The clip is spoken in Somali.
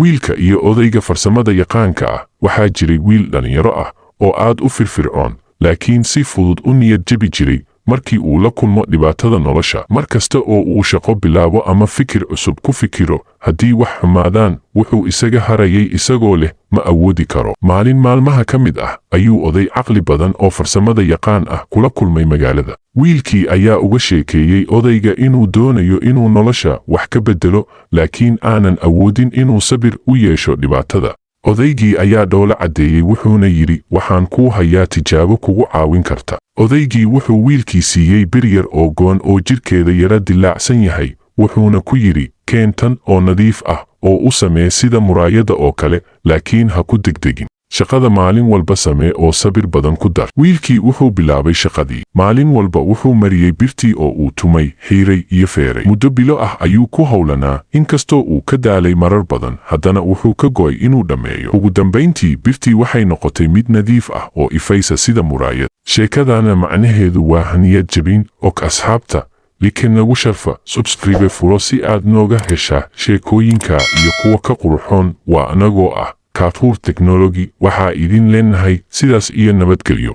wiilka iyo odayga farsamada yaqaanka ah. Waxaa jiray wiil dhalinyaro ah oo aad u firfircoon, laakiin si fudud u niyad jabi jiray markii uu la kulmo dhibaatada nolosha. Mar kasta oo uu shaqo bilaabo ama fikir cusub ku fikiro, haddii wax xumaadaan wuxuu isaga harayay isagoo leh ma awoodi karo. Maalin maalmaha ka mid ah ayuu oday caqli badan oo farsamada yaqaan ah kula kulmay magaalada. Wiilkii ayaa uga sheekeeyey odayga inuu doonayo inuu nolosha wax ka beddelo, laakiin aanan awoodin inuu sabir u yeesho dhibaatada. Odaygii ayaa dhoola caddeeyey wuxuuna yidhi, waxaan kuu hayaa tijaabo kugu caawin karta. Odaygii wuxuu wiilkii siiyey bir yar oo goon oo jidhkeeda yara dilaacsan yahay, wuxuuna ku yidhi, keen tan oo nadiif ah oo u samee sida muraayada oo kale, laakiin ha ku degdegin. Shaqada maalin walba samee oo sabir badan ku dar. Wiilkii wuxuu bilaabay shaqadii. Maalin walba wuxuu mariyey birtii oo uu tumay, xiiray iyo feeray. Muddo bilo ah ayuu ku howlanaa, inkastoo uu ka daalay marar badan, haddana wuxuu ka go'ay inuu dhammeeyo. Ugu dambayntii birtii waxay noqotay mid nadiif ah oo ifaysa sida muraayad. Sheekadana macnaheedu waa haniyad jabin. Og asxaabta, likin nagu sharfa, subscribe furo si aad nooga heshaa sheekooyinka iyo kuwa ka qurxoon. Waa anagoo ah Carrefour Technology. Waxaa idin leenahay sidaas iyo nabadgelyo.